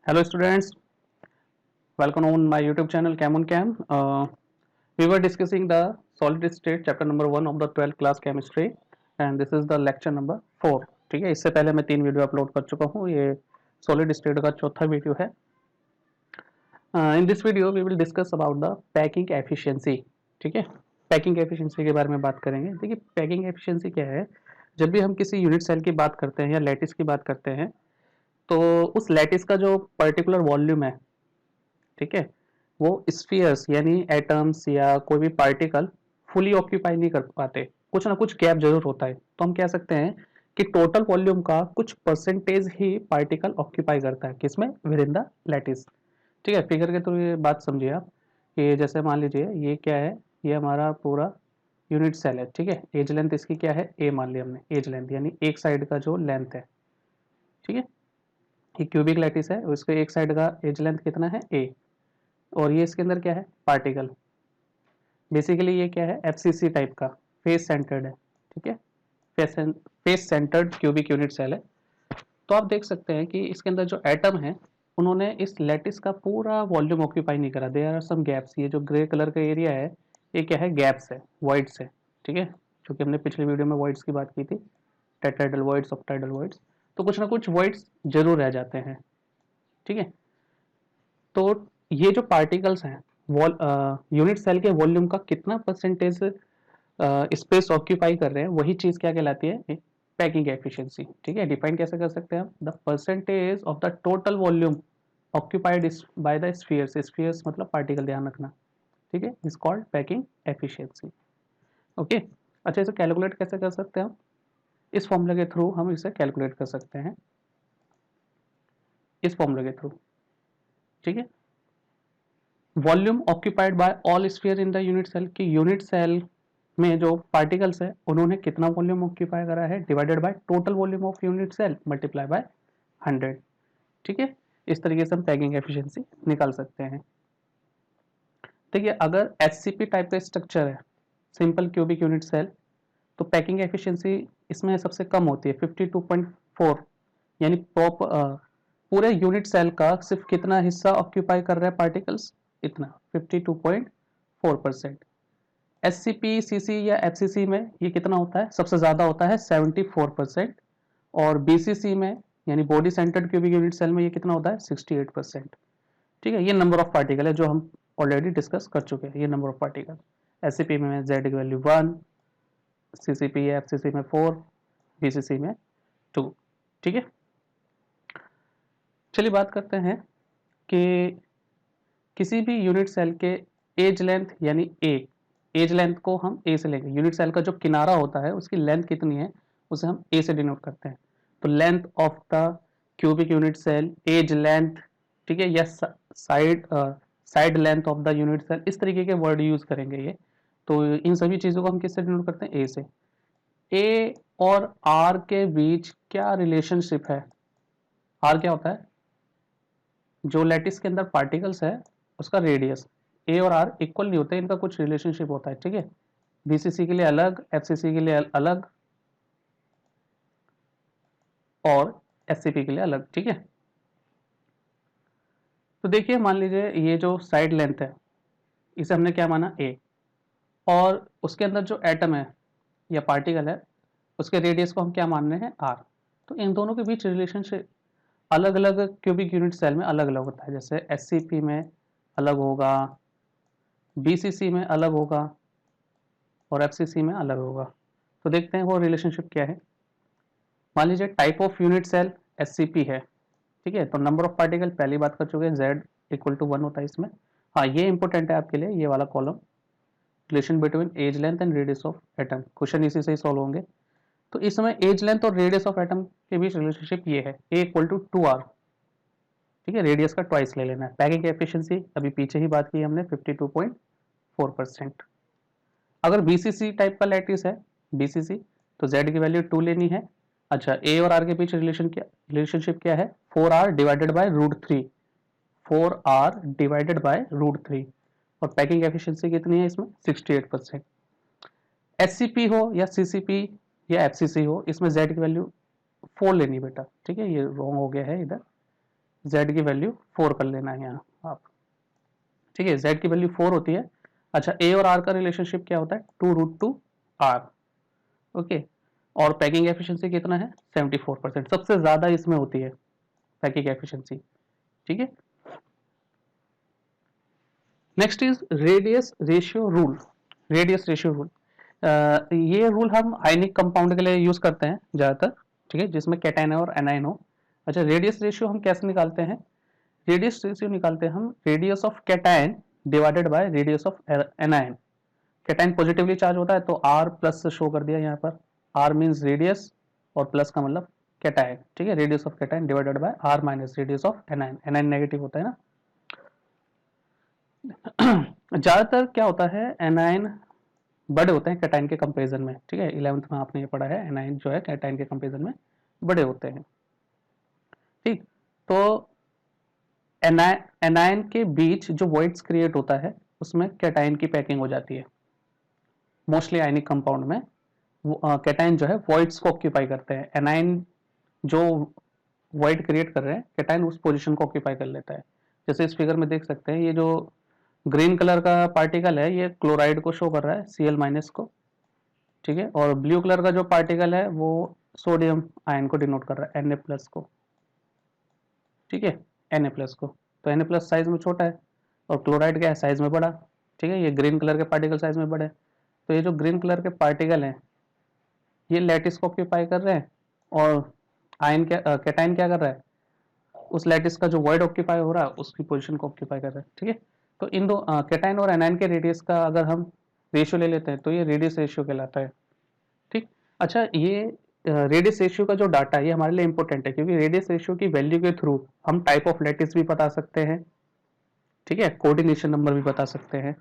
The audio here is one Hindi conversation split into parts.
Hello students, welcome on my YouTube channel Chem on Chem. We were discussing the solid state chapter number 1 of the 12th class chemistry and this is the lecture number 4. ठीक है, इससे पहले मैं 3 वीडियो अपलोड कर चुका हूँ. ये solid state का चौथा वीडियो है. In this video we will discuss about the packing efficiency. ठीक है, पैकिंग एफिशिएंसी के बारे में बात करेंगे. देखिए पैकिंग एफिशिएंसी क्या है. जब भी हम किसी यूनिट सेल की बात करते हैं या लैटिस की बात करते हैं तो उस लैटिस का जो पर्टिकुलर वॉल्यूम है, ठीक है, वो स्फीयर्स यानी एटम्स या कोई भी पार्टिकल फुली ऑक्यूपाई नहीं कर पाते, कुछ ना कुछ गैप जरूर होता है. तो हम कह सकते हैं कि टोटल वॉल्यूम का कुछ परसेंटेज ही पार्टिकल ऑक्यूपाई करता है, किसमें, विद इन द लैटिस. ठीक है, फिगर के थ्रू ये बात समझिए आप कि जैसे मान लीजिए ये क्या है, ये हमारा पूरा यूनिट सेल है. ठीक है, एज लेंथ इसकी क्या है, ए मान लिया हमने. एज लेंथ यानी एक साइड का जो लेंथ है. ठीक है, ये क्यूबिक लैटिस है, उसके एक साइड का एज लेंथ कितना है, ए. और ये इसके अंदर क्या है, पार्टिकल. बेसिकली ये क्या है, एफसीसी टाइप का फेस सेंटर्ड है. ठीक है, face centred cubic unit cell है. तो आप देख सकते हैं कि इसके अंदर जो एटम है उन्होंने इस लैटिस का पूरा वॉल्यूम ऑक्यूपाई नहीं करा. There are some gaps. ये जो ग्रे कलर का एरिया है ये क्या है, गैप्स है, वॉइड्स है. ठीक है, क्योंकि हमने पिछले वीडियो में वॉइड्स की बात की थी, टेट्राहेड्रल वॉइड्स, ऑक्टाहेड्रल वॉइड्स. तो कुछ ना कुछ वॉइड्स जरूर रह जाते हैं. ठीक है, तो ये जो पार्टिकल्स हैं यूनिट सेल के वॉल्यूम का कितना परसेंटेज स्पेस ऑक्यूपाई कर रहे हैं, वही चीज क्या कहलाती है, पैकिंग एफिशिएंसी. ठीक है, डिफाइन कैसे कर सकते हैं हम, the percentage of the total volume occupied by the spheres. Spheres मतलब पार्टिकल, ध्यान रखना. ठीक है, is called packing efficiency. Okay, अच्छा इसे कैलकुलेट कैसे कर सकते हैं हम, इस फॉर्मूला के थ्रू हम इसे कैलकुलेट कर सकते हैं, इस फॉर्मूला के थ्रू. ठीक है, volume occupied by all sphere in the unit cell, की यूनिट सेल में जो पार्टिकल्स है उन्होंने कितना वॉल्यूम ऑक्यूपाई करा है, divided by total volume of unit cell multiply by 100. ठीक है, इस तरीके से हम पैकिंग एफिशिएंसी निकाल सकते हैं. देखिए अगर एचसीपी टाइप का स्ट्रक्चर है, सिंपल क्यूबिक यूनिट सेल, तो पैकिंग एफिशिएंसी इसमें सबसे कम होती है 52.4. यानी पूरे यूनिट सेल का सिर्फ कितना हिस्सा ऑक्यूपाई कर रहा है पार्टिकल्स, इतना 52.4%. एससीपी, सीसी या एफसीसी में ये कितना होता है, सबसे ज्यादा होता है 74%. और बीसीसी में यानी body centred cubic unit cell में ये कितना होता है, 68%. ठीक है, ये नंबर ऑफ पार्टिकल है जो हम ऑलरेडी डिस्कस कर चुके हैं. ये नंबर ऑफ पार्टिकल एससीपी में जेड की वैल्यू 1, सीसीपी या एफसीसी में 4, बीसीसी में 2. ठीक है, चलिए बात करते हैं कि किसी भी यूनिट सेल के एज लेंथ यानी ए, एज लेंथ को हम ए से लेंगे. यूनिट सेल का जो किनारा होता है उसकी लेंथ कितनी है उसे हम ए से डिनोट करते हैं. तो length of the cubic unit cell, edge length, ठीक है, या side length of the unit cell, इस तरीके के वर्ड यूज करेंगे ये. तो इन सभी चीजों को हम किससे डिनोट करते हैं, ए से. ए और आर के बीच क्या रिलेशनशिप है, आर क्या होता है, जो लैटिस के अंदर पार्टिकल्स है उसका रेडियस. ए और आर इक्वल नहीं होते, इनका कुछ रिलेशनशिप होता है. ठीक है, बीसीसी के लिए अलग, एफसीसी के लिए अलग और एससीपी के लिए अलग. ठीक है, तो देखिए मान लीजिए ये जो साइड लेंथ है इसे हमने क्या माना, ए, और उसके अंदर जो एटम है या पार्टिकल है उसके रेडियस को हम क्या मान रहे हैं, आर. तो इन दोनों के बीच रिलेशनशिप अलग अलग क्यूबिक यूनिट सेल में अलग अलग होता है. जैसे एससीपी में अलग होगा, बीसीसी में अलग होगा और एफसीसी में अलग होगा. तो देखते हैं वो रिलेशनशिप क्या है. मान लीजिए type of unit cell SCP है. ठीक है, तो नंबर ऑफ पार्टिकल पहली बात कर चुके हैं, जेड इक्वल टू 1 होता है इसमें. हाँ, ये इंपॉर्टेंट है आपके लिए, ये वाला column, relation between edge length and radius of atom. Question इसी से ही सॉल्व होंगे. तो इस समय एज लेंथ और रेडियस ऑफ एटम के बीच रिलेशनशिप ये है, ए इक्वल टू 2r. ठीक है, रेडियस का ट्वाइस ले लेना है. पैकिंग एफिशिएंसी अभी पीछे ही बात की हमने, 52.4%. अगर बीसीसी टाइप का लैटिस है, बीसीसी, तो जेड की वैल्यू 2 लेनी है. अच्छा, ए और आर के बीच रिलेशनशिप क्या है, 4r divided by root 3, 4r divided by root 3. और पैकिंग एफिशिएंसी कितनी है इसमें, 68%. एससीपी हो या सीसीपी या एफसीसी हो, इसमें जेड की वैल्यू 4 लेनी बेटा. ठीक है, ये रॉन्ग हो गया है इधर, Z की वैल्यू 4 कर लेना है यहाँ आप, ठीक है। Z की वैल्यू 4 होती है। अच्छा, A और R का रिलेशनशिप क्या होता है, 2√2R, ओके। और पैकिंग एफिशिएंसी कितना है, 74%, सबसे ज्यादा इसमें होती है पैकिंग एफिशिएंसी, ठीक है। Next is radius ratio rule. Radius ratio rule, ये रूल हम आयनिक कंपाउंड के लिए यूज करते हैं ज्यादातर, ठीक है, जिसमें कैटायन और एनायन हो। अच्छा, रेडियस रेशियो हम कैसे निकालते हैं, रेडियस रेशियो निकालते हैं हम radius of cation divided by radius of anion. Cation positively charge होता है तो R प्लस से शो कर दिया यहाँ पर, R मीन्स रेडियस और प्लस का मतलब कैटायन, ठीक है। Radius of cation divided by R minus radius of anion, anion negative होता है ना। ज्यादातर क्या होता है, एनायन बड़े होते हैं कैटायन के कंपैरिजन में, ठीक है। 11th में आपने ये पढ़ा है, एनायन जो है कैटायन के कंपैरिजन में बड़े होते हैं, ठीक। तो एनायन के बीच जो वॉइड्स क्रिएट होता है उसमें कैटायन की पैकिंग हो जाती है। मोस्टली आयनिक कंपाउंड में कैटायन जो है वॉइड्स को ऑक्यूपाई करते हैं, एनायन जो वॉइड क्रिएट कर रहे हैं कैटायन उस पोजीशन को ऑक्यूपाई कर लेता है। जैसे इस फिगर में देख सकते हैं, ये जो ग्रीन कलर का पार्टिकल है ये क्लोराइड को शो कर रहा है, Cl माइनस को, ठीक है। और ब्लू कलर का जो पार्टिकल है वो सोडियम आयन को डिनोट कर रहा है, Na प्लस को, ठीक है, Na प्लस को। तो Na प्लस साइज में छोटा है और क्लोराइड क्या है, साइज में बड़ा, ठीक है। ये ग्रीन कलर के पार्टिकल साइज में बड़े हैं। तो ये जो ग्रीन कलर के पार्टिकल हैं ये लैटिस को ऑक्यूपाई कर रहे हैं और आयन क्या कैटायन क्या कर रहा है, उस लैटिस का जो वॉइड ऑक्यूपाई हो रहा है उसकी पोजीशन को ऑक्यूपाई कर रहा है, ठीक है। तो इन दो कैटायन और एनायन के रेडियस का अगर हम रेशियो ले लेते हैं तो ये रेडियस रेशियो कहलाता है, ठीक। अच्छा, ये रेडियस रेशियो का जो डाटा है ये हमारे लिए इंपॉर्टेंट है, क्योंकि रेडियस रेशियो की वैल्यू के थ्रू हम टाइप ऑफ लैटिस भी बता सकते हैं, ठीक है, कोऑर्डिनेशन नंबर भी बता सकते हैं।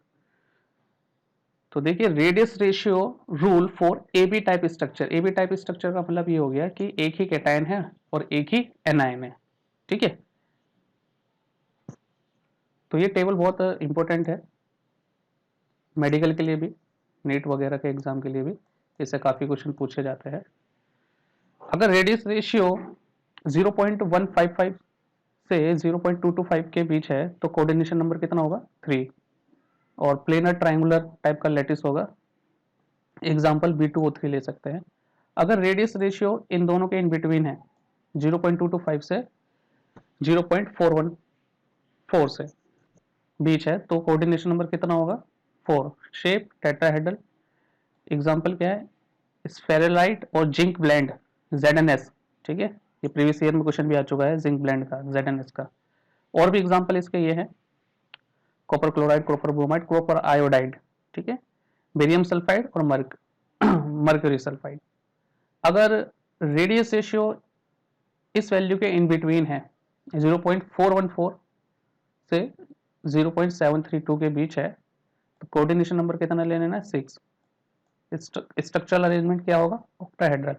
तो देखिए, radius ratio rule for A B type structure. A B type structure का मतलब ये हो गया कि एक ही कैटायन है और एक ही एनायन है, ठीक है। तो ये टेबल बहुत इंपॉर्टेंट है मेडिकल के लिए भी, नीट वगैरह के एग्जाम के लिए भी, इससे काफ़ी क्वेश्चन पूछे जाते हैं। अगर रेडियस रेशियो 0.155 से 0.225 के बीच है तो कोऑर्डिनेशन नंबर कितना होगा, 3, और प्लेनर ट्रायंगुलर टाइप का लैटिस होगा, एग्जाम्पल B2O3 ले सकते हैं। अगर रेडियस रेशियो इन दोनों के इन बिटवीन है, 0.225 से 0.414 से बीच है तो कोऑर्डिनेशन नंबर कितना होगा, 4। शेप टेट्राहेड्रल, एग्जाम्पल क्या है, स्फेरेलाइट और जिंक ब्लेंड ZnS, ठीक है। ये प्रीवियस ईयर में क्वेश्चन भी आ चुका है जिंक ब्लेंड का, ZnS का। और भी एग्जाम्पल इसके ये है, copper chloride, copper bromide, copper iodide, ठीक है, बेरियम सल्फाइड और मर्क्यूरी सल्फाइड। अगर रेडियस रेशियो इस वैल्यू के इन बिटवीन है, 0.414 से 0.732 के बीच है तो कोऑर्डिनेशन नंबर कितना ले लेना है, 6। स्ट्रक्चरल अरेंजमेंट क्या होगा, ऑक्टाहेड्रल,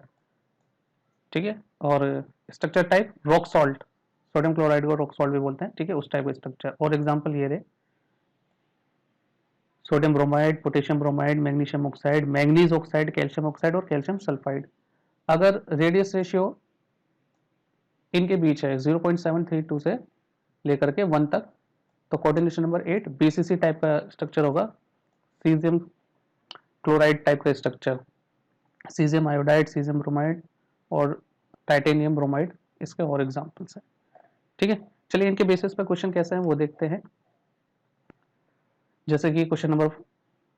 ठीक है। और structure type rock salt, sodium chloride को रॉक सॉल्ट भी बोलते हैं, ठीक है, उस टाइप का स्ट्रक्चर। और एग्जांपल ये रहे, sodium bromide, potassium bromide, magnesium oxide, manganese oxide, calcium oxide और कैल्शियम सल्फाइड। अगर रेडियस रेशियो इनके बीच है 0.732 से लेकर के 1 तक तो कोऑर्डिनेशन नंबर 8 BCC टाइप का स्ट्रक्चर होगा, सीजियम क्लोराइड टाइप का structure, caesium iodide, caesium bromide और टाइटेनियम ब्रोमाइड, इसके और एग्जांपल्स हैं, ठीक है। चलिए इनके बेसिस पर क्वेश्चन कैसे हैं वो देखते हैं। जैसे कि क्वेश्चन नंबर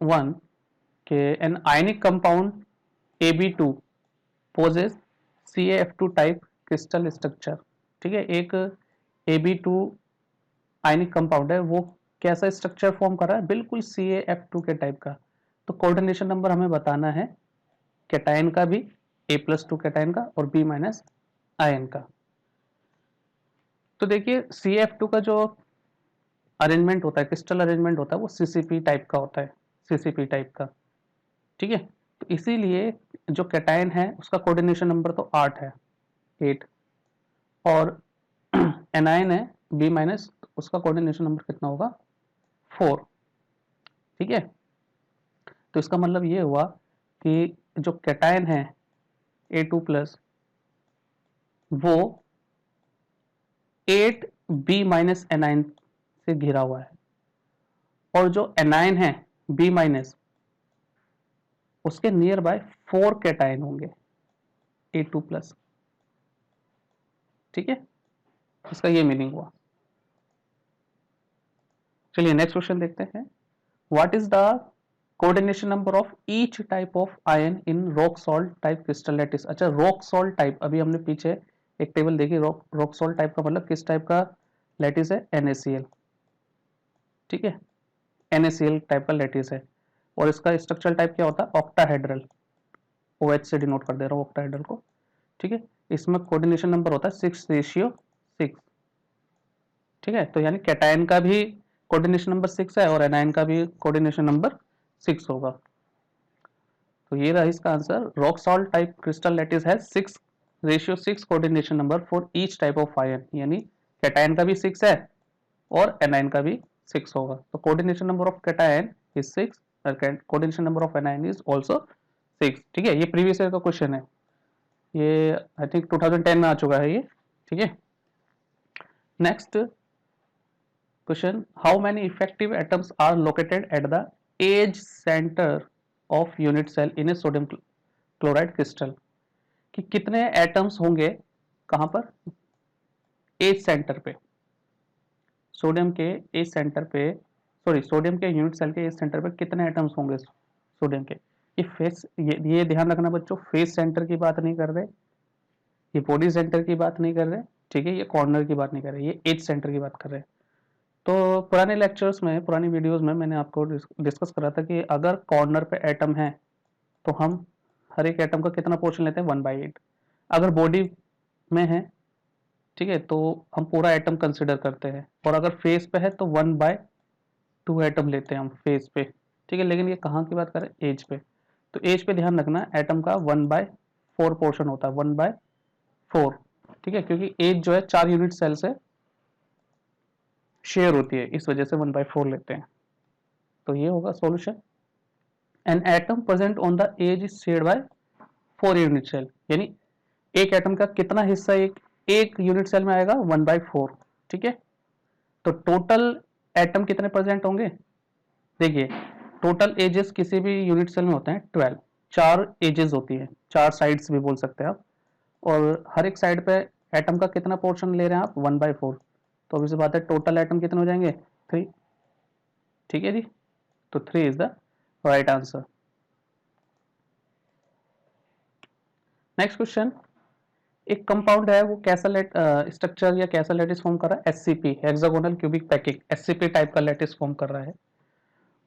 1 के an ionic compound AB2 possesses CaF2 type crystal structure, ठीक है। एक AB2 आयनिक कंपाउंड है, वो कैसा स्ट्रक्चर फॉर्म कर रहा है, बिल्कुल CaF2 के टाइप का। तो कोऑर्डिनेशन नंबर हमें बताना है कैटायन का भी, A+2 कैटायन का और B- आयन का। तो देखिए CaF2 का जो अरेंजमेंट होता है, क्रिस्टल अरेंजमेंट होता है, वो CCP टाइप का होता है, CCP टाइप का, ठीक है। तो इसीलिए जो कैटायन है उसका कोऑर्डिनेशन नंबर तो 8 है, 8, और एनायन है B-, उसका कोऑर्डिनेशन नंबर कितना होगा, 4, ठीक है। तो इसका मतलब ये हुआ कि जो कैटायन है A2+, वो 8B माइनस एनाइन से घिरा हुआ है, और जो एनाइन है B माइनस, उसके नियर बाय 4 कैटायन होंगे A2 प्लस। ठीक है, इसका ये मीनिंग हुआ। चलिए नेक्स्ट क्वेश्चन देखते हैं। What is the coordination number of each type of ion in rock salt type crystal lattice. अच्छा, रॉक सॉल्ट टाइप, अभी हमने पीछे एक टेबल देखी, रॉक सॉल्ट टाइप का मतलब किस टाइप का लैटिस है, NaCl। ठीक है, NaCl टाइप का लैटिस है, और इसका स्ट्रक्चरल टाइप क्या होता है, ऑक्टाहेड्रल। OH से डिनोट कर दे रहा हूँ ऑक्टाहेड्रल को। ठीक है, इसमें कोऑर्डिनेशन नंबर होता है 6:6। ठीक है, तो यानी कैटायन का भी कोऑर्डिनेशन नंबर 6 है और एनायन का भी कोऑर्डिनेशन नंबर 6 होगा। तो ये रहा इसका answer. Rock salt type crystal lattice है 6:6 coordination number for each type of ion, यानी कैटायन का भी 6 है और एनायन का भी 6 होगा। तो coordination number of cation is 6, coordination number of anion is also 6। ठीक है, ये प्रीवियस ईयर का क्वेश्चन है, ये आई थिंक 2010 में आ चुका है ये। ठीक है, next question, how many effective atoms are located at the edge centre of unit cell in a sodium chloride crystal. कि कितने एटम्स होंगे कहां पर, एज सेंटर पे, सोडियम के एज सेंटर पे, सॉरी सोडियम के यूनिट सेल के एज सेंटर पे कितने एटम्स होंगे सोडियम के। ये फेस, ये ध्यान रखना बच्चों, फेस सेंटर की बात नहीं कर रहे, ये बॉडी सेंटर की बात नहीं कर रहे। ठीक है, ये कॉर्नर की बात नहीं कर रहे, ये एज सेंटर की बात कर रहे हैं। तो पुराने लेक्चर्स में, पुरानी वीडियोस में मैंने आपको डिस्कस करा था कि अगर कॉर्नर पे एटम है तो हम हर एक एटम का कितना पोर्शन लेते हैं, 1/8। अगर बॉडी में है, ठीक है, तो हम पूरा एटम कंसिडर करते हैं, और अगर फेस पे है तो 1/2 एटम लेते हैं हम फेस पे। ठीक है, लेकिन ये कहाँ की बात करें, एज पे। तो एज पे ध्यान रखना, एटम का 1/4 पोर्शन होता है, 1/4। ठीक है, क्योंकि एज जो है 4 यूनिट सेल से शेयर होती है, इस वजह से 1/4 लेते हैं। तो ये होगा solution. An atom present on the edge is shared by 4 unit cell, यानी एक एटम का कितना हिस्सा एक यूनिट सेल में आएगा, 1/4। ठीक है, तो टोटल एटम कितने प्रेजेंट होंगे, देखिए टोटल एजेस किसी भी यूनिट सेल में होते हैं 12। 4 एजेस होती है, 4 साइड्स भी बोल सकते हैं आप, और हर एक साइड पे एटम का कितना पोर्शन ले रहे हैं आप, 1/4। तो अभी से बात है, टोटल एटम कितने हो जाएंगे, 3। ठीक है जी, तो 3 is the right answer. Next question, एक कंपाउंड है, वो कैसा स्ट्रक्चर या कैसा लैटिस फॉर्म कर रहा है, SCP, hexagonal cubic packing, SCP type का लैटिस फॉर्म कर रहा है।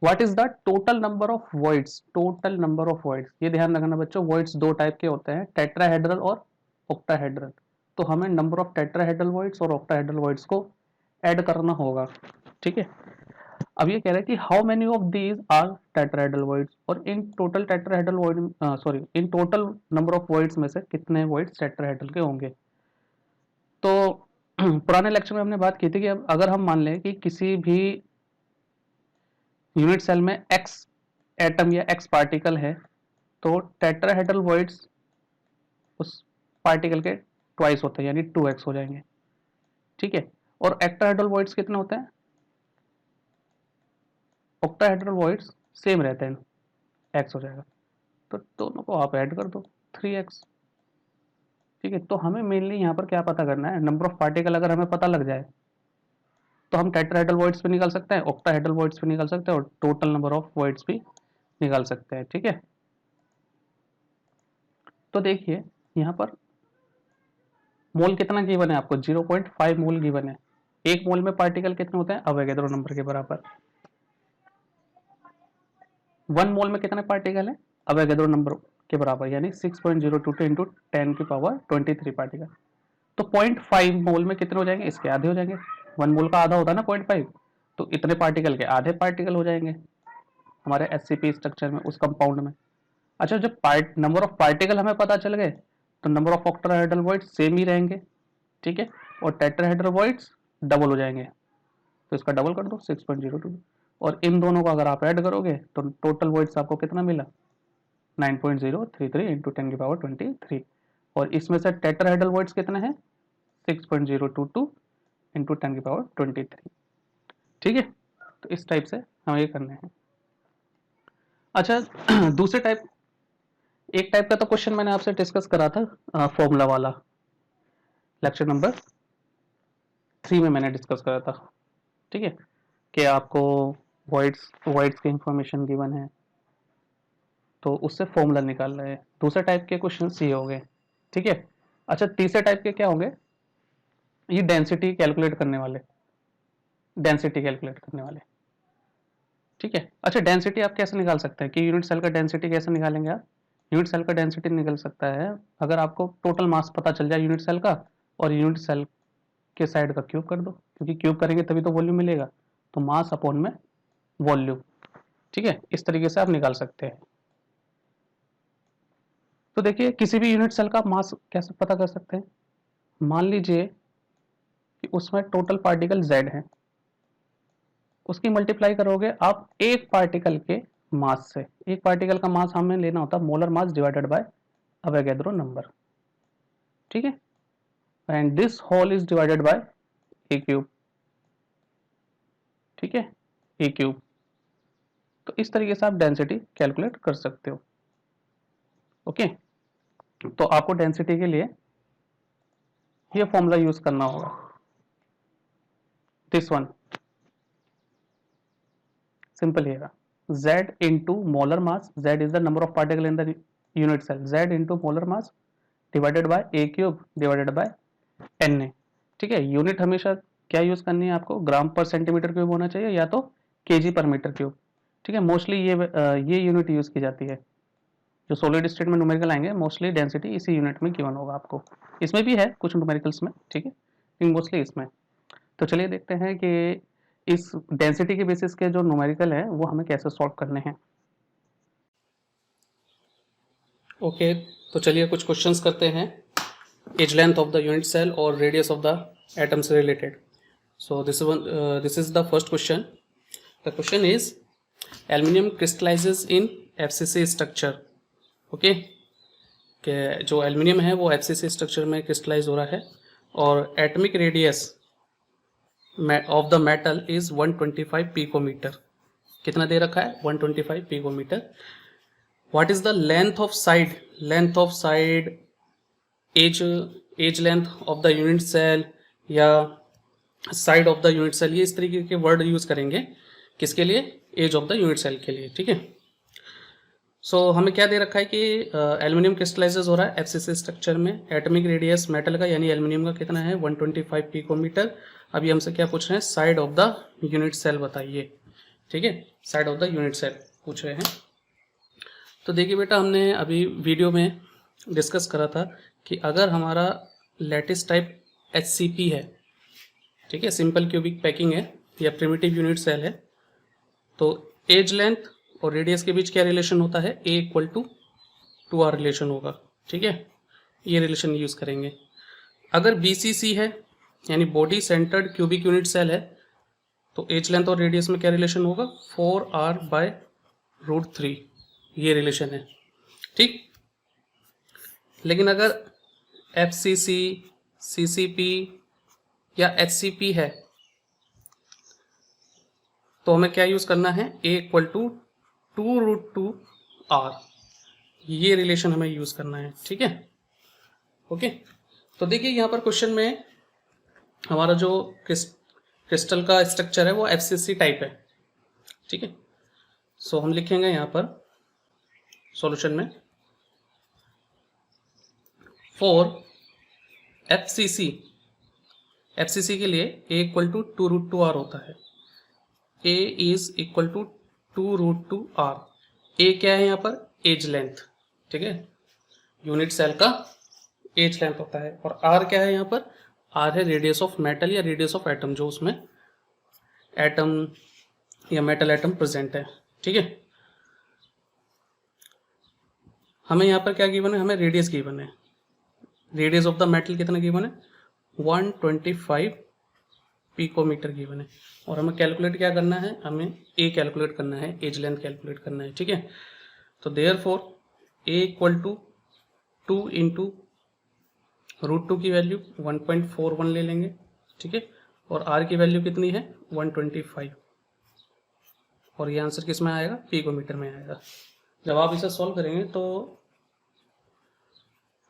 What is the total number of voids, total number of voids, ये ध्यान रखना बच्चों, वॉइड्स 2 टाइप के होते हैं, टेट्राहेड्रल और ऑक्टाहेड्रल। तो हमें नंबर ऑफ टेट्राहेड्रल वॉइड्स और ऑक्टाहेड्रल वॉइड्स को ऐड करना होगा। ठीक है, अब ये कह रहा है कि how many of these are tetrahedral voids, और in total tetrahedral void, sorry in total number of voids में से कितने वॉइड्स टेट्राहेड्रल के होंगे। तो पुराने लेक्चर में हमने बात की थी कि अब अगर हम मान लें कि किसी भी यूनिट सेल में x एटम या x पार्टिकल है, तो टेट्राहेड्रल वॉइड्स उस पार्टिकल के ट्वाइस होते हैं, यानी 2x हो जाएंगे। ठीक है, और ऑक्टाहेड्रल वॉइड्स कितने होते हैं, ऑक्टाहेड्रल वॉइड्स सेम रहते हैं, x हो जाएगा, तो दोनों को आप ऐड कर दो, 3x। ठीक है, तो हमें मेनली यहाँ पर क्या पता करना है, नंबर ऑफ पार्टिकल अगर हमें पता लग जाए तो हम टेट्राहेड्रल वॉइड्स पे निकाल सकते हैं, ऑक्टाहेड्रल वॉइड्स पे निकाल सकते हैं, और टोटल नंबर ऑफ वॉइड्स भी निकाल सकते हैं। ठीक है, तो देखिए यहाँ पर मोल कितना गिवन है आपको, 0.5 मोल गिवन है। एक मोल में पार्टिकल कितने होते हैं, अवोगाद्रो नंबर के बराबर। 1 मोल में कितने पार्टिकल है, अवोगाद्रो नंबर के बराबर, यानी 6.022 इंटू 10 की पावर 23 पार्टिकल। तो 0.5 मोल में कितने हो जाएंगे, इसके आधे हो जाएंगे। 1 मोल का आधा होता है ना 0.5, तो इतने पार्टिकल के आधे पार्टिकल हो जाएंगे हमारे SCP स्ट्रक्चर में, उस कंपाउंड में। अच्छा, जब नंबर ऑफ पार्टिकल हमें पता चल गए तो number of octahedral voids same ही रहेंगे। ठीक है, और टेट्राहेड्रल वॉइड्स डबल हो जाएंगे, तो इसका डबल कर दो 6.02, और इन दोनों को अगर आप ऐड करोगे तो टोटल वॉइड्स आपको कितना मिला, 9.033 इंटू 10 की पावर 23। और इसमें से टेट्राहेड्रल वॉइड्स कितने हैं, 6.022 इंटू 10⁻23। ठीक है, तो इस टाइप से हमें ये करने हैं। अच्छा दूसरे टाइप, एक टाइप का तो क्वेश्चन मैंने आपसे डिस्कस करा था फॉर्मूला वाला, लेक्चर नंबर 3 में मैंने डिस्कस करा था। ठीक है, कि आपको वॉइड्स की इंफॉर्मेशन गिवन है तो उससे फॉर्मूला निकाल रहे हैं। दूसरे टाइप के क्वेश्चन ये हो गए। ठीक है, अच्छा तीसरे टाइप के क्या होंगे, ये डेंसिटी कैलकुलेट करने वाले, डेंसिटी कैलकुलेट करने वाले। ठीक है, अच्छा डेंसिटी आप कैसे निकाल सकते हैं कि यूनिट सेल का डेंसिटी कैसे निकालेंगे आप? यूनिट सेल का डेंसिटी निकल सकता है अगर आपको टोटल मास पता चल जाए यूनिट सेल का, और यूनिट सेल के साइड का क्यूब कर दो, क्योंकि क्यूब करेंगे तभी तो वॉल्यूम मिलेगा, तो मास अपॉन में वॉल्यूम। ठीक है, इस तरीके से आप निकाल सकते हैं। तो देखिए किसी भी यूनिट सेल का मास कैसे पता कर सकते हैं, मान लीजिए कि उसमें टोटल पार्टिकल Z है, उसकी मल्टीप्लाई करोगे आप एक पार्टिकल के मास से। एक पार्टिकल का मास हमें लेना होता है molar mass divided by Avogadro number. ठीक है, and this whole is divided by a cube. ठीक है, ए क्यूब। तो इस तरीके से आप डेंसिटी कैलकुलेट कर सकते हो। ओके, तो आपको डेंसिटी के लिए ये फॉर्मूला यूज करना होगा, दिस वन, सिंपल है, Z into molar mass, Z is the number of particle in the unit cell, Z into molar mass divided by A cube divided by Na। ठीक है, यूनिट हमेशा क्या यूज करनी है आपको, ग्राम पर सेंटीमीटर क्यूब होना चाहिए या तो केजी पर मीटर क्यूब। ठीक है, मोस्टली ये यूनिट यूज की जाती है। जो सॉलिड स्टेट में न्यूमेरिकल आएंगे मोस्टली डेंसिटी इसी यूनिट में गिवन होगा आपको, इसमें भी है कुछ न्यूमेरिकल्स में। ठीक है, लेकिन मोस्टली इसमें। तो चलिए देखते हैं कि इस डेंसिटी के बेसिस के जो न्यूमेरिकल है वो हमें कैसे सॉल्व करने हैं। ओके, तो चलिए कुछ क्वेश्चंस करते हैं edge length of the unit cell और रेडियस ऑफ द एटम से related. So this is the first question. The question is aluminium crystallises in FCC structure. Okay, कि जो एल्यूमिनियम है वो एफसीसी स्ट्रक्चर में क्रिस्टलाइज हो रहा है और atomic radius of the metal is 125 picometre. कितना दे रखा है, 125 picometre. What is the length of side, length of side, edge length of the unit cell या side of the unit cell, ये इस तरीके के वर्ड यूज करेंगे किसके लिए, edge of the unit cell के लिए। ठीक है, सो हमें क्या दे रखा है कि एल्यूमिनियम क्रिस्टलाइजेज हो रहा है एफसीसी स्ट्रक्चर में, एटॉमिक रेडियस मेटल का यानी एल्यूमिनियम का कितना है 125 पिकोमीटर। अभी हमसे क्या पूछ रहे हैं, side of the unit cell बताइए। ठीक है, side of the unit cell पूछ रहे हैं। तो देखिए बेटा, हमने अभी वीडियो में डिस्कस करा था कि अगर हमारा लैटिस टाइप HCP है, ठीक है, सिंपल क्यूबिक पैकिंग है या प्रिमिटिव यूनिट सेल है, तो एज लेंथ और रेडियस के बीच क्या रिलेशन होता है, A equal to 2R relation होगा। ठीक है, ये रिलेशन यूज करेंगे। अगर BCC है यानी body centred cubic unit cell है, तो एज लेंथ और रेडियस में क्या रिलेशन होगा, 4R/√3, ये रिलेशन है। ठीक, लेकिन अगर FCC, CCP या HCP है तो हमें क्या यूज करना है, A इक्वल टू 2√2R, ये रिलेशन हमें यूज करना है। ठीक है, ओके। तो देखिए यहाँ पर क्वेश्चन में हमारा जो क्रिस्टल का स्ट्रक्चर है वो FCC टाइप है। ठीक है, सो हम लिखेंगे यहाँ पर सॉल्यूशन में, फॉर FCC के लिए A इक्वल टू 2√2R होता है। A is equal to 2√2R। A क्या है यहाँ पर, एज लेंथ। ठीक है, यूनिट सेल का एज लेंथ होता है। और R क्या है यहाँ पर, R है रेडियस ऑफ मेटल या रेडियस ऑफ एटम, जो उसमें एटम या मेटल एटम प्रेजेंट है। ठीक है, हमें यहाँ पर क्या गिवन है, हमें रेडियस गिवन है। रेडियस ऑफ द मेटल कितना गिवन है, 125 पिकोमीटर गिवन है। और हमें कैलकुलेट क्या करना है, हमें A कैलकुलेट करना है, एज लेंथ कैलकुलेट करना है। ठीक है, तो therefore A equal to 2 into √2 की वैल्यू 1.41 ले लेंगे। ठीक है, और आर की वैल्यू कितनी है 125, और ये आंसर किस में आएगा, पिकोमीटर में आएगा। जब आप इसे सॉल्व करेंगे तो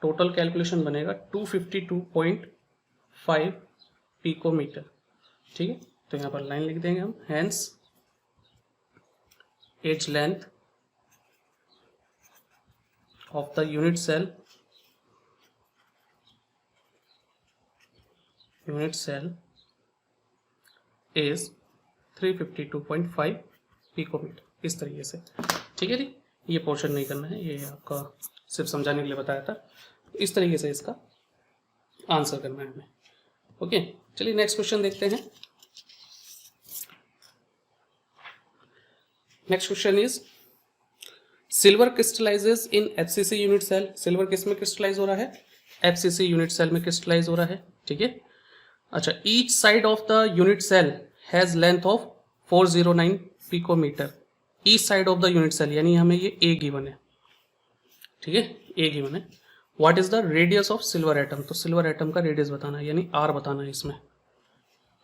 टोटल कैलकुलेशन बनेगा 252.5 पिकोमीटर। ठीक है, तो यहाँ पर लाइन लिख देंगे हम, hence edge length of the unit cell is 352.5 picometre, इस तरीके से। ठीक है जी, ये पोर्शन नहीं करना है, ये आपका सिर्फ समझाने के लिए बताया था। इस तरीके से इसका आंसर करना है हमें। ओके, चलिए नेक्स्ट क्वेश्चन देखते हैं। Next question is silver crystallises in FCC unit cell. Silver किस में क्रिस्टलाइज हो रहा है, एफसीसी यूनिट सेल में क्रिस्टलाइज हो रहा है। ठीक है, अच्छा, each side of the unit cell has length of 409 picometre. Each side of the unit cell, यानी हमें ये ए गिवन है। ठीक है, ए गिवन है। What is the radius of silver atom, तो सिल्वर एटम का रेडियस बताना है, यानी आर बताना है इसमें।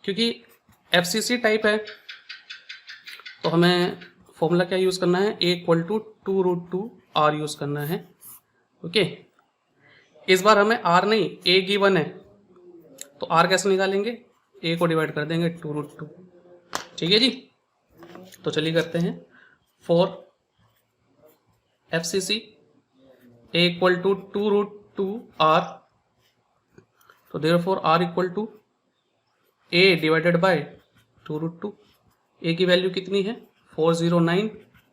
क्योंकि एफसीसी टाइप है तो हमें फॉर्मूला क्या यूज करना है, ए इक्वल टू 2√2 आर यूज करना है। ओके, इस बार हमें आर नहीं, ए गिवन है, तो आर कैसे निकालेंगे, ए को डिवाइड कर देंगे 2√2। ठीक है जी, तो चलिए करते हैं। For FCC a equal to 2√2 r, तो therefore r equal to a divided by 2√2। A की वैल्यू कितनी है 409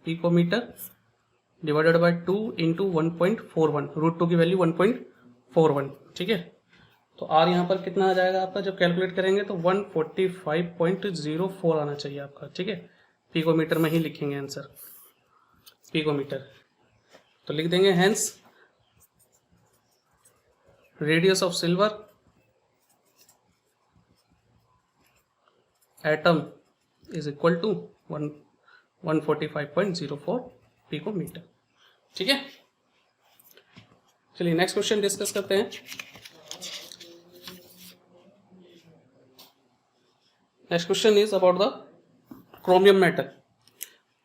पिकोमीटर डिवाइडेड बाय 2 इंटू 1.41, √2 की वैल्यू 1.41। ठीक है, तो आर यहाँ पर कितना आ जाएगा आपका, जब कैलकुलेट करेंगे तो 145.04 आना चाहिए आपका। ठीक है, पिकोमीटर में ही लिखेंगे आंसर, पिकोमीटर। तो लिख देंगे hence radius of silver atom is equal to 145.04 picometre. ठीक है, चलिए नेक्स्ट क्वेश्चन डिस्कस करते हैं। Next question is about the chromium metal.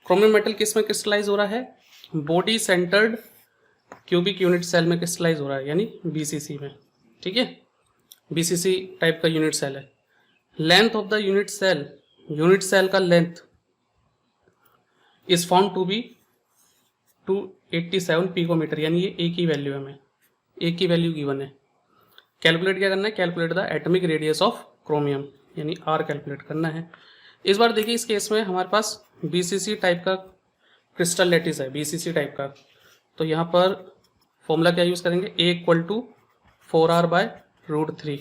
Chromium metal किस में क्रिस्टलाइज हो रहा है, body centred cubic unit cell में क्रिस्टलाइज हो रहा है, यानी बीसीसी में। ठीक है, बीसीसी टाइप का यूनिट सेल है। Length of the unit cell का length is found to be 287 picometre, यानी ये ए की वैल्यू है, हमें ए की वैल्यू गिवन है। कैलकुलेट क्या करना है, calculate the atomic radius of chromium, यानी आर कैलकुलेट करना है। इस बार देखिए, इस केस में हमारे पास बीसीसी टाइप का क्रिस्टल लैटिस है, बीसीसी टाइप का। तो यहाँ पर फॉर्मूला क्या यूज करेंगे, ए इक्वल टू 4r बाय √3,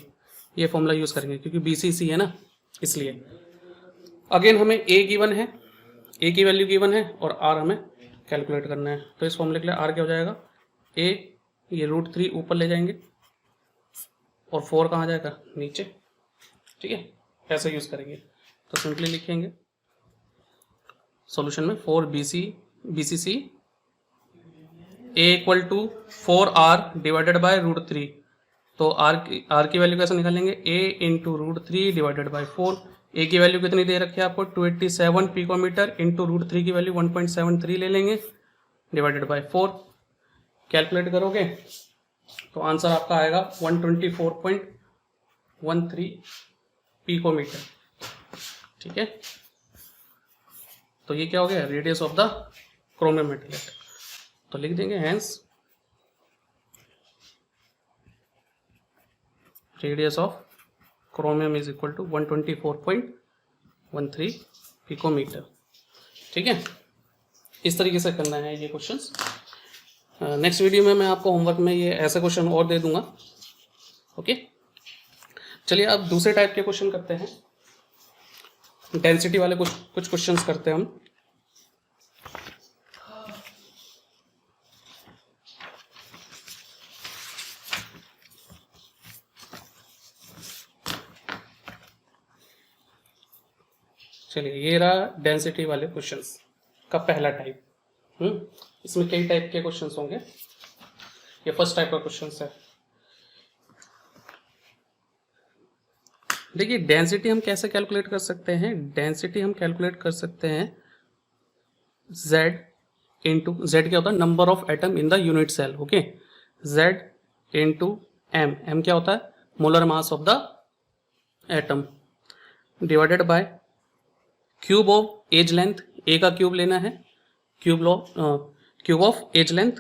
ये फॉर्मूला यूज करेंगे क्योंकि बीसीसी है ना, इसलिए। अगेन हमें ए गिवन है, ए की वैल्यू गिवन है, और आर हमें कैलकुलेट करना है। तो इस फॉर्मूले के लिए आर क्या हो जाएगा, ए ये √3 ऊपर ले जाएंगे और 4 कहाँ जाएगा, नीचे। ठीक है, ऐसे यूज करेंगे। तो सिंपली लिखेंगे सॉल्यूशन में 4 BCC a equal to 4r divided by √3। तो आर की वैल्यू कैसे निकालेंगे, a into √3 divided by 4। A की वैल्यू कितनी दे रखी है आपको 287 पिकोमीटर, इंटू √3 की वैल्यू 1.73 ले लेंगे डिवाइडेड बाई 4। कैलकुलेट करोगे तो आंसर आपका आएगा 124.13 पिकोमीटर। ठीक है, तो ये क्या हो गया, radius of the chromium metal. तो लिख देंगे hence radius of chromium is equal to 124.13 picometre. ठीक है, इस तरीके से करना है ये क्वेश्चंस। नेक्स्ट वीडियो में मैं आपको होमवर्क में ये ऐसे क्वेश्चन और दे दूंगा। ओके, चलिए अब दूसरे टाइप के क्वेश्चन करते हैं, डेंसिटी वाले कुछ क्वेश्चंस करते हैं हम। चलिए, ये रहा डेंसिटी वाले क्वेश्चंस का पहला टाइप। इसमें कई टाइप के क्वेश्चंस होंगे, ये फर्स्ट टाइप का क्वेश्चंस है। देखिए डेंसिटी हम कैसे कैलकुलेट कर सकते हैं, डेंसिटी हम कैलकुलेट कर सकते हैं Z इंटू, Z क्या होता है, number of atom in the unit cell, okay, Z into M, M क्या होता है, molar mass of the atom, divided by cube of edge length, a का क्यूब लेना है, cube of edge length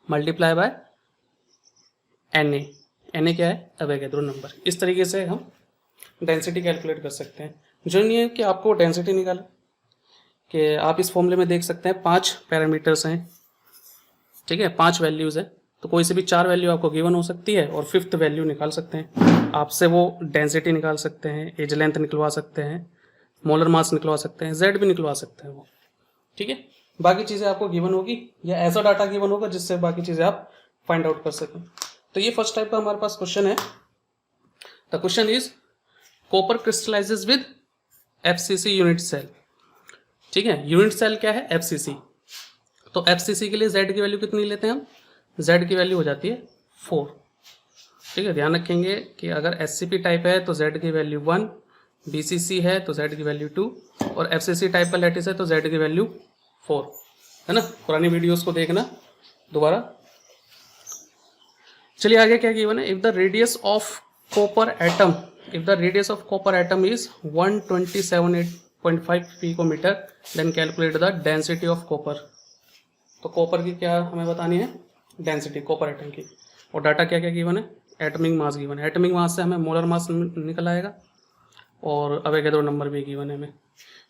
multiply by Na, Na क्या है, अवोगाड्रो नंबर। इस तरीके से हम डेंसिटी कैलकुलेट कर सकते हैं। जो नहीं है कि आपको डेंसिटी निकाले, कि आप इस फॉर्मूले में देख सकते हैं 5 पैरामीटर्स हैं, ठीक है, 5 वैल्यूज़ है, तो कोई से भी 4 वैल्यू आपको गिवन हो सकती है और 5th वैल्यू निकाल सकते हैं। आपसे वो डेंसिटी निकाल सकते हैं, एज लेंथ निकलवा सकते हैं, मोलर मास निकलवा सकते हैं, जेड भी निकलवा सकते हैं वो, ठीक है। बाकी चीज़ें आपको गिवन होगी या ऐसा डाटा गिवन होगा जिससे बाकी चीज़ें आप फाइंड आउट कर सकें। तो ये फर्स्ट टाइप का हमारे पास क्वेश्चन है। The question is copper crystallises with FCC unit cell, ठीक है। यूनिट सेल क्या है, एफसीसी। तो एफसीसी के लिए जेड की वैल्यू कितनी लेते हैं हम, जेड की वैल्यू हो जाती है 4, ठीक है। ध्यान रखेंगे कि अगर एससीपी टाइप है तो जेड की वैल्यू 1, बीसीसी है तो जेड की वैल्यू 2, और एफसीसी टाइप का लैटिस है तो जेड की वैल्यू 4, है ना। पुरानी वीडियोस को देखना दोबारा। चलिए आगे क्या गिवन है, if the radius of copper atom, if the radius of copper atom is 127.5 picometre, then calculate the density of copper. तो कॉपर की क्या हमें बतानी है, डेंसिटी कॉपर एटम की। और डाटा क्या क्या गिवन है, एटमिक मास गिवन है, एटमिक मास से हमें मोलर मास निकल आएगा और अवोगाड्रो नंबर भी गिवन है हमें,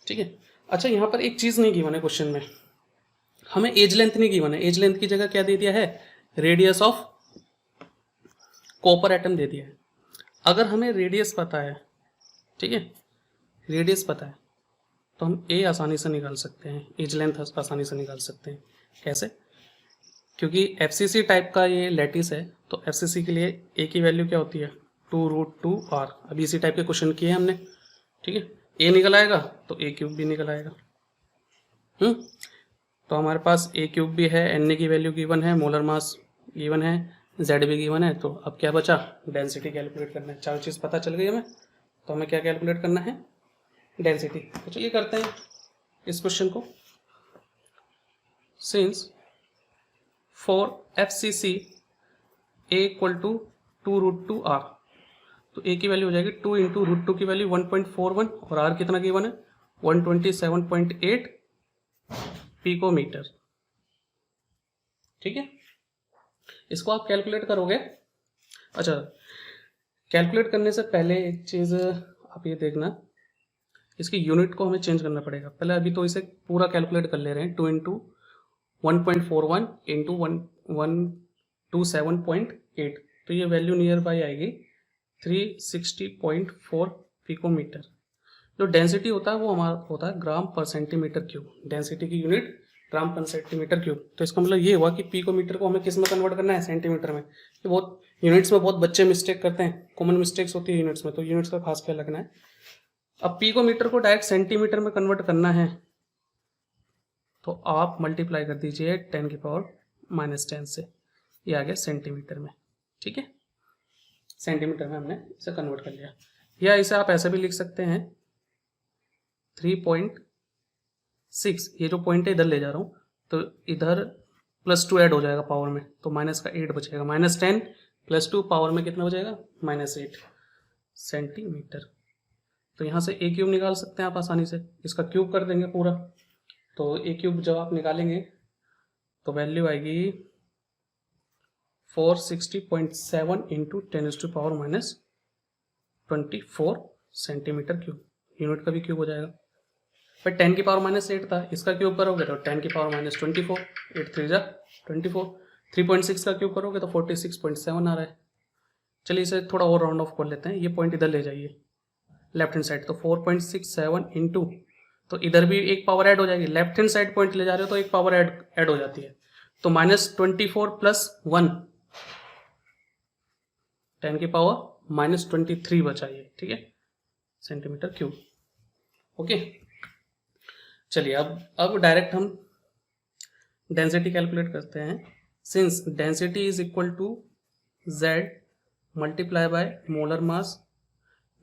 ठीक है। अच्छा यहाँ पर एक चीज़ नहीं गिवन है क्वेश्चन में, हमें एज लेंथ नहीं गिवन है। एज लेंथ की जगह क्या दे दिया है, रेडियस ऑफ कॉपर एटम दे दिया है। अगर हमें रेडियस पता है, ठीक है, रेडियस पता है, तो हम ए आसानी से निकाल सकते हैं, एज लेंथ आसानी से निकाल सकते हैं। कैसे, क्योंकि एफसीसी टाइप का ये लैटिस है, तो एफसीसी के लिए ए की वैल्यू क्या होती है, 2√2r। अभी इसी टाइप के क्वेश्चन किए हैं हमने, ठीक है। ए निकल आएगा तो ए क्यूब भी निकल आएगा। तो हमारे पास ए क्यूब भी है, एन ए की वैल्यू गिवन है, मोलर मास गिवन है, जेड भी गिवन है। तो अब क्या बचा, डेंसिटी कैलकुलेट करना है। 4 चीज़ पता चल गई हमें, तो हमें क्या कैलकुलेट करना है, डेंसिटी। तो चलिए करते हैं इस क्वेश्चन को। Since for FCC A equal to 2√2r, तो A की वैल्यू हो जाएगी 2 इंटू √2 की वैल्यू 1.41, और R कितना गिवन है 127.8 पिकोमीटर, ठीक है। इसको आप कैलकुलेट करोगे। अच्छा, कैलकुलेट करने से पहले एक चीज़ आप ये देखना, इसकी यूनिट को हमें चेंज करना पड़ेगा पहले। अभी तो इसे पूरा कैलकुलेट कर ले रहे हैं, 2 इंटू 1.41 इंटू 127.8, तो ये वैल्यू नियर बाई आएगी 360.4 पिकोमीटर। जो डेंसिटी होता है वो हमारा होता है ग्राम पर सेंटीमीटर क्यूब, डेंसिटी की यूनिट ग्राम पर सेंटीमीटर क्यूब। तो इसका मतलब ये हुआ कि पिकोमीटर को हमें किस में कन्वर्ट करना है, सेंटीमीटर में। तो बहुत यूनिट्स में बहुत बच्चे मिस्टेक करते हैं, कॉमन मिस्टेक्स होती है यूनिट्स में, तो यूनिट्स का खास ख्याल रखना है। अब पिकोमीटर को डायरेक्ट सेंटीमीटर में कन्वर्ट करना है, तो आप मल्टीप्लाई कर दीजिए 10⁻⁻10 से, ये आ गया सेंटीमीटर में, ठीक है। सेंटीमीटर में हमने इसे कन्वर्ट कर लिया। या इसे आप ऐसे भी लिख सकते हैं 3.6, ये जो पॉइंट है इधर ले जा रहा हूँ, तो इधर +2 ऐड हो जाएगा पावर में, तो माइनस का 8 बचेगा, -10 +2 पावर में कितना बचेगा, -8 सेंटीमीटर। तो यहाँ से ए क्यूब निकाल सकते हैं आप आसानी से, इसका क्यूब कर देंगे पूरा। तो ए क्यूब जब आप निकालेंगे तो वैल्यू आएगी 460.7 इंटू 10⁻⁻24 सेंटीमीटर क्यूब। यूनिट का भी क्यूब हो जाएगा, पर 10⁻⁻8 था, इसका क्यूब करोगे तो 10⁻⁻24, 8 3 जा 24, 3.6 का क्यूब करोगे तो 46.7 आ रहा है। चलिए इसे थोड़ा और राउंड ऑफ कर लेते हैं, ये पॉइंट इधर ले जाइए लेफ्ट हैंड साइड, तो 4.67 इंटू, तो इधर भी एक पावर ऐड हो जाएगी, लेफ्ट हैंड साइड पॉइंट ले जा रहे हो तो एक पावर ऐड हो जाती है, तो -24 + 1 10⁻⁻23 बचा ये, ठीक है, सेंटीमीटर क्यूब। ओके, चलिए अब डायरेक्ट हम डेंसिटी कैलकुलेट करते हैं। Since density is equal to Z multiply by molar mass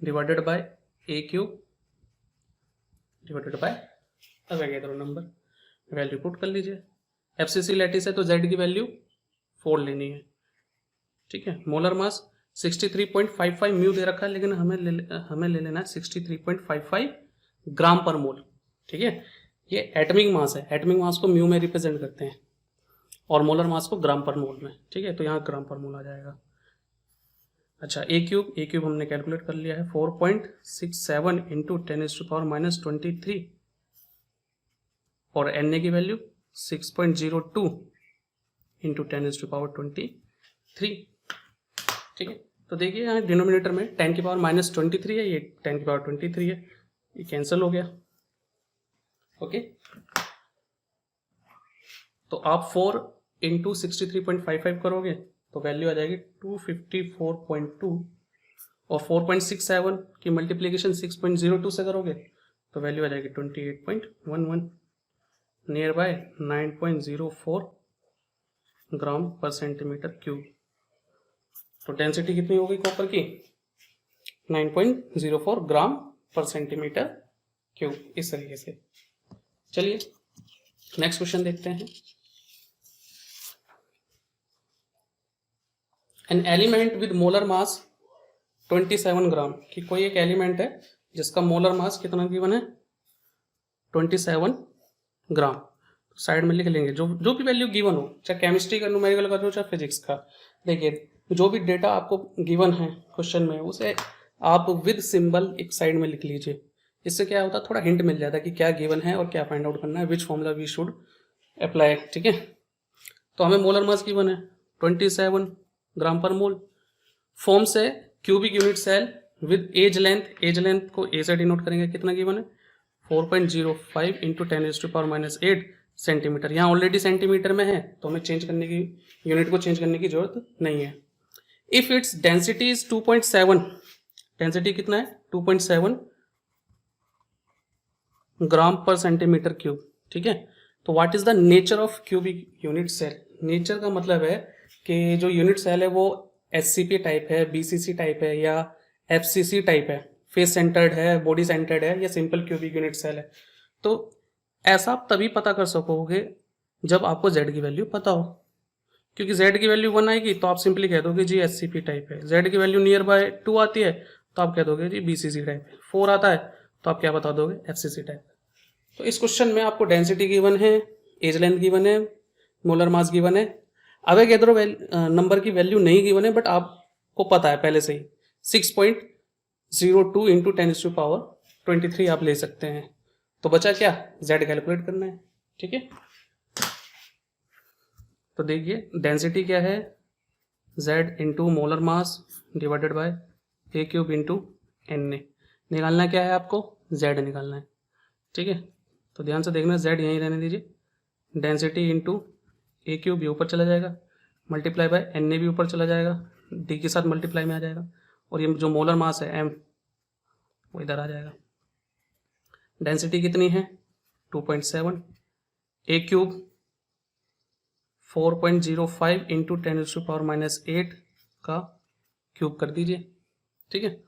divided by a cube divided by Avogadro number. Value put कर लीजिए। एफसीसी लैटिस है तो जेड की वैल्यू 4 लेनी है, ठीक है। मोलर मास 63.55 म्यू दे रखा है, लेकिन हमें ले लेना है 63.55 ग्राम पर मोल, ठीक है। ये एटमिक मास है, एटमिक मास को म्यू में रिप्रेजेंट करते हैं और मोलर मास को ग्राम पर मोल में, ठीक है। तो यहाँ ग्राम पर मोल आ जाएगा। अच्छा, ए क्यूब हमने कैलकुलेट कर लिया है 4.67 इंटू 10⁻⁻23 और एन ए की वैल्यू 6.02 इंटू 10⁻23, ठीक है। तो देखिए यहाँ डिनोमिनेटर में 10⁻⁻23 है, ये 10⁻23 है, ये कैंसिल हो गया, ओके। तो आप 4 इंटू 63.55 करोगे तो वैल्यू आ जाएगी 254.2 और 4.67 की मल्टीप्लीकेशन 6.02 से करोगे तो वैल्यू आ जाएगी 28.11, नियर बाय 9.04 ग्राम पर सेंटीमीटर क्यूब। तो डेंसिटी कितनी हो गई कॉपर की? 9.04 ग्राम पर सेंटीमीटर क्यूब, इस तरीके से। चलिए नेक्स्ट क्वेश्चन देखते हैं। An element with molar mass 27 ग्राम, कि कोई एक एलिमेंट है जिसका मोलर मास कितना गिवन है? 27 ग्राम। साइड में लिख लेंगे जो भी वैल्यू गिवन हो, चाहे केमिस्ट्री का न्यूमेरिकल का हो चाहे फिजिक्स का। देखिए जो भी डेटा आपको गिवन है क्वेश्चन में, उसे आप विद सिंबल एक साइड में लिख लीजिए। इससे क्या होता है, थोड़ा हिंट मिल जाता है कि क्या गिवन है और क्या फाइंड आउट करना है, which formula we should apply, ठीक है। तो हमें मोलर मास गिवन है 27 ग्राम पर मोल। फॉर्म से cubic unit cell with edge length को ए से डिनोट करेंगे, कितना गिवन है? 4.05 इंटू 10⁻⁻8 सेंटीमीटर। यहाँ ऑलरेडी सेंटीमीटर में है तो हमें चेंज करने की, यूनिट को चेंज करने की जरूरत नहीं है। If its density is 2.7, density कितना है? 2.7 ग्राम पर सेंटीमीटर क्यूब, ठीक है। तो what is the nature of cubic unit cell? Nature का मतलब है कि जो यूनिट सेल है वो एससीपी टाइप है, बीसीसी टाइप है या एफसीसी टाइप है, फेस सेंटर्ड है, बॉडी सेंटर्ड है या सिंपल क्यूबिक यूनिट सेल है। तो ऐसा आप तभी पता कर सकोगे जब आपको z की वैल्यू पता हो, क्योंकि z की वैल्यू 1 आएगी तो आप सिंपली कह दोगे जी एससीपी टाइप है। z की वैल्यू नियर बाय 2 आती है तो आप कह दोगे जी बीसीसी टाइप है। 4 आता है तो आप क्या बता दोगे? FCC type. तो इस क्वेश्चन में आपको डेंसिटी गिवन है, एज लेंथ गिवन है, मोलर मास गिवन है, अवोगाद्रो नंबर की वैल्यू नहीं गिवन है, बट आपको पता है पहले से ही 6.02 इंटू 10⁻23 आप ले सकते हैं। तो बचा क्या? z कैलकुलेट करना है, ठीक है। तो देखिए डेंसिटी क्या है? z into molar mass divided by a cube into N A. निकालना क्या है आपको? z निकालना है, ठीक है। तो ध्यान से देखना, z यहीं रहने दीजिए। डेंसिटी इंटू ए क्यूब भी ऊपर चला जाएगा, मल्टीप्लाई बाय एन ए भी ऊपर चला जाएगा, डी के साथ मल्टीप्लाई में आ जाएगा, और ये जो मोलर मास है m वो इधर आ जाएगा। डेंसिटी कितनी है? 2.7, ए क्यूब 4.05 इंटू 10⁻⁻8 का क्यूब कर दीजिए, ठीक है।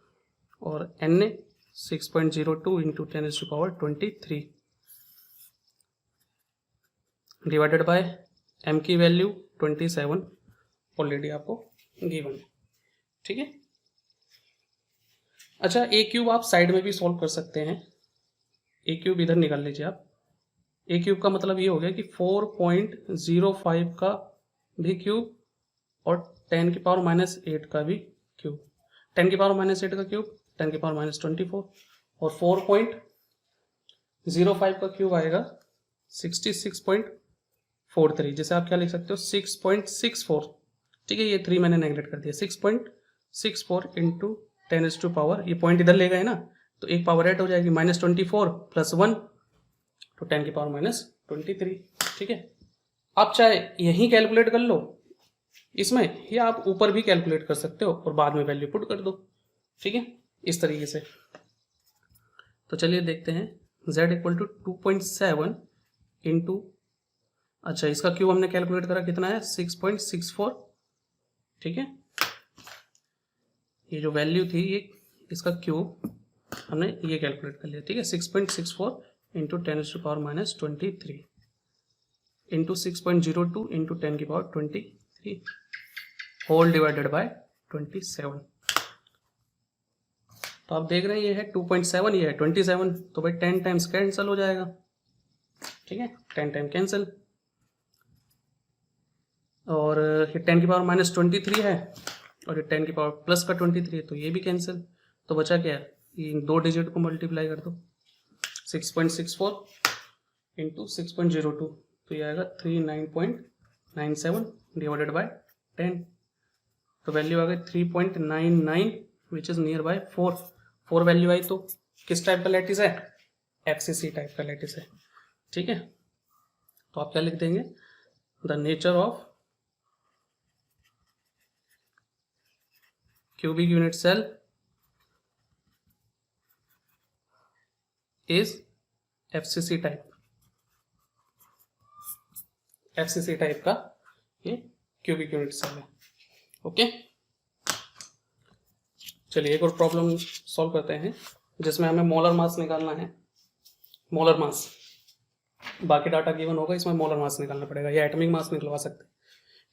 और N A 6.02 into 10⁻23 divided by m की वैल्यू 27 ऑलरेडी आपको गिवन है, ठीक है। अच्छा, ए क्यूब आप साइड में भी सॉल्व कर सकते हैं। ए क्यूब इधर निकाल लीजिए आप। ए क्यूब का मतलब ये हो गया कि 4.05 का भी क्यूब और 10⁻⁻8 का भी क्यूब। 10⁻⁻8 का क्यूब 10⁻⁻24 और 4.05 का क्यूब आएगा 66.43, जैसे आप क्या लिख सकते हो? 6.64, ठीक है। ये 3 मैंने नेगलेक्ट कर दिया। 6.64 इंटू 10⁻, ये पॉइंट इधर ले गए ना, तो एक पावर ऐड हो जाएगी, -24 + 1 तो 10⁻23, ठीक है। आप चाहे यहीं कैलकुलेट कर लो इसमें, या आप ऊपर भी कैलकुलेट कर सकते हो और बाद में वैल्यू पुट कर दो, ठीक है, इस तरीके से। तो चलिए देखते हैं, z = 2.7 इंटू, अच्छा इसका क्यूब हमने कैलकुलेट करा, कितना है? 6.64, ठीक है। ये जो वैल्यू थी ये इसका क्यूब हमने ये कैलकुलेट कर लिया, ठीक है। 6.64 into 10⁻⁻23 into 6.02 into 10⁻23 whole divided by 27। तो आप देख रहे हैं ये है 2.7, ये है 27, तो भाई 10 टाइम्स कैंसिल हो जाएगा, ठीक है, 10 टाइम कैंसिल। और ये 10⁻⁻23 है और ये 10⁻+ का 23 है, तो ये भी कैंसिल। तो बचा क्या है, इन दो डिजिट को मल्टीप्लाई कर दो, 6.64 इंटू 6.02, तो ये आएगा 39.97 डिवाइडेड बाय 10, तो वैल्यू आ गई 3.99 which is near by 4 value आई। तो किस टाइप का लैटिस है, एफसीसी टाइप का लैटिस है, ठीक है। तो आप क्या लिख देंगे, the nature of cubic unit cell is FCC type, FCC type का ये क्यूबिक यूनिट सेल है, ओके। चलिए एक और प्रॉब्लम सॉल्व करते हैं जिसमें हमें मोलर मास निकालना है। मोलर मास, बाकी डाटा गिवन होगा, इसमें मोलर मास निकालना पड़ेगा, या एटॉमिक मास निकलवा सकते हैं,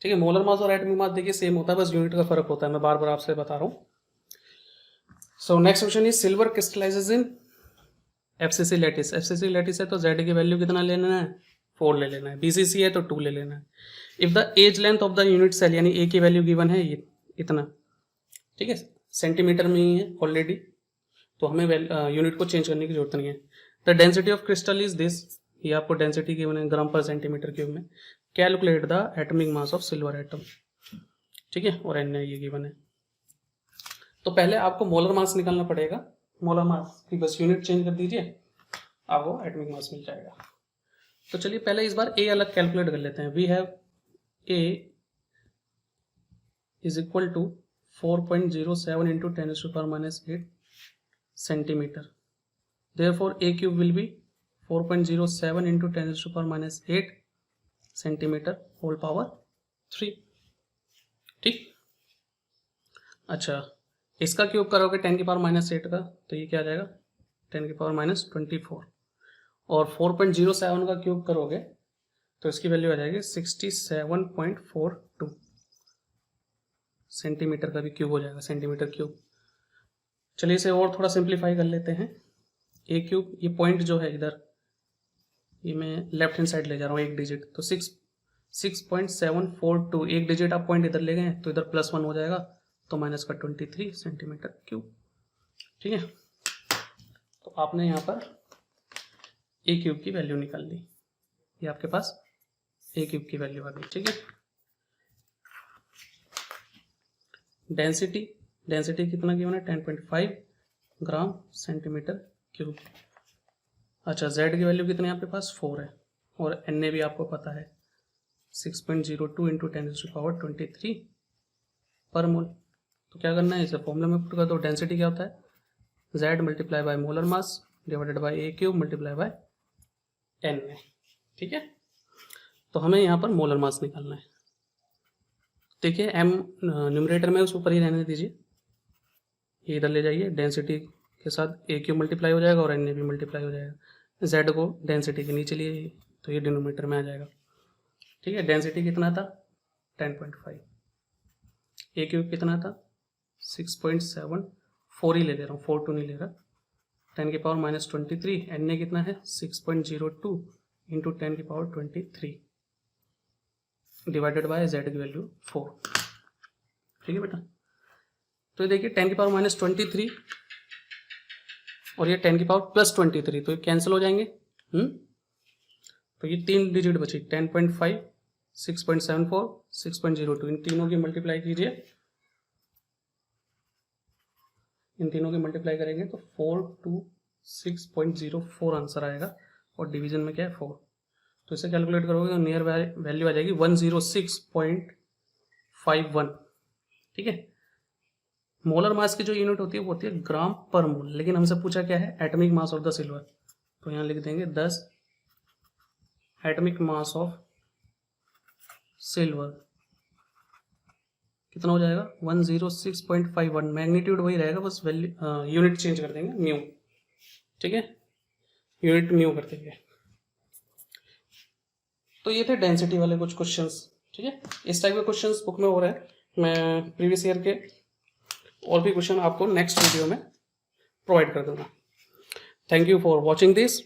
ठीक है। मोलर मास और एटॉमिक मास देखिए सेम होता है, बस यूनिट का फर्क होता है, मैं बार बार आपसे बता रहा हूँ। So next question is silver crystallises in FCC lattice. FCC lattice है तो जेड की वैल्यू कितना ले लेना है, 4 ले लेना है। बीसीसी है तो 2 ले लेना है। If the edge length of the unit cell, यानी ए की वैल्यू गिवन है ये इतना, ठीक है, सेंटीमीटर में ही है ऑलरेडी, तो हमें यूनिट को चेंज करने की जरूरत नहीं है। The density of crystal is this, ये आपको डेंसिटी गिवन है ग्राम पर सेंटीमीटर क्यूब में। Calculate the atomic mass of silver atom, ठीक है, और एन ये गिवन है। तो पहले आपको मोलर मास निकालना पड़ेगा, मोलर मास की बस यूनिट चेंज कर दीजिए, आपको एटॉमिक मास मिल जाएगा। तो चलिए पहले इस बार ए अलग कैलकुलेट कर लेते हैं। We have a is equal to 4.07 into 10⁻⁻8 centimetre. Therefore a cube will be 4.07 into 10⁻⁸ centimetre whole power 3, ठीक। अच्छा, इसका क्यूब करोगे 10⁻⁸ का, तो ये क्या आ जाएगा 10⁻24, और 4.07 का क्यूब करोगे तो इसकी वैल्यू आ जाएगी 67.42 सेंटीमीटर का भी क्यूब हो जाएगा, सेंटीमीटर क्यूब। चलिए इसे और थोड़ा सिंप्लीफाई कर लेते हैं। ए क्यूब, ये पॉइंट जो है इधर, ये मैं लेफ्ट हैंड साइड ले जा रहा हूँ एक डिजिट, तो 6.742, एक डिजिट आप पॉइंट इधर ले गए तो इधर +1 हो जाएगा, तो माइनस का 23 सेंटीमीटर क्यूब, ठीक है। तो आपने यहाँ पर ए क्यूब की वैल्यू निकाल ली, ये आपके पास ए क्यूब की वैल्यू आ गई, ठीक है। डेंसिटी, डेंसिटी कितना गिवन है 10.5 ग्राम सेंटीमीटर क्यूब। अच्छा, जेड की वैल्यू कितनी है आपके पास 4 है, और एन ए भी आपको पता है 6.02 इंटू 10⁻23 पर मोल। तो क्या करना है, इसे फॉर्मूला में पुट कर दो। डेंसिटी क्या होता है, Z multiply by molar mass divided by a cube multiply by N A, ठीक है। तो हमें यहाँ पर मोलर मास निकालना है। देखिए एम न्यूमरेटर में उस ऊपर ही रहने दीजिए, ये इधर ले जाइए, डेंसिटी के साथ ए क्यूब मल्टीप्लाई हो जाएगा और एन ए भी मल्टीप्लाई हो जाएगा। जेड को डेंसिटी के नीचे लिए तो ये डिनोमिनेटर में आ जाएगा, ठीक है। डेंसिटी कितना था 10.5, ए क्यूब कितना था 6.74 ही ले रहा हूँ, 42 नहीं ले रहा, 10⁻⁻23, एन ए कितना है 6.02 इंटू 10⁻23 डिवाइडेड बाय जेड की वैल्यू 4, ठीक है बेटा। तो ये देखिए 10⁻⁻23 और ये 10⁻+23, तो ये कैंसिल हो जाएंगे, तो ये 3 डिजिट बची 10.5, 6.74, 6.02, इन तीनों की मल्टीप्लाई कीजिए, इन तीनों की मल्टीप्लाई करेंगे तो 426.04 आंसर आएगा, और डिवीजन में क्या है 4, तो इसे कैलकुलेट करोगे तो नियर वैल्यू आ जाएगी 106.51, ठीक है। मोलर मास की जो यूनिट होती है वो होती है ग्राम पर मोल, लेकिन हमसे पूछा क्या है atomic mass of the silver, तो यहाँ लिख देंगे 10 एटॉमिक मास ऑफ सिल्वर कितना हो जाएगा 106.51, मैग्नीट्यूड वही रहेगा, बस वैल्यू यूनिट चेंज कर देंगे, म्यू, ठीक है, यूनिट म्यू कर देंगे। तो ये थे डेंसिटी वाले कुछ क्वेश्चंस, ठीक है। इस टाइप के क्वेश्चंस बुक में हो रहे हैं, मैं प्रीवियस ईयर के और भी क्वेश्चन आपको नेक्स्ट वीडियो में प्रोवाइड कर दूंगा। Thank you for watching this.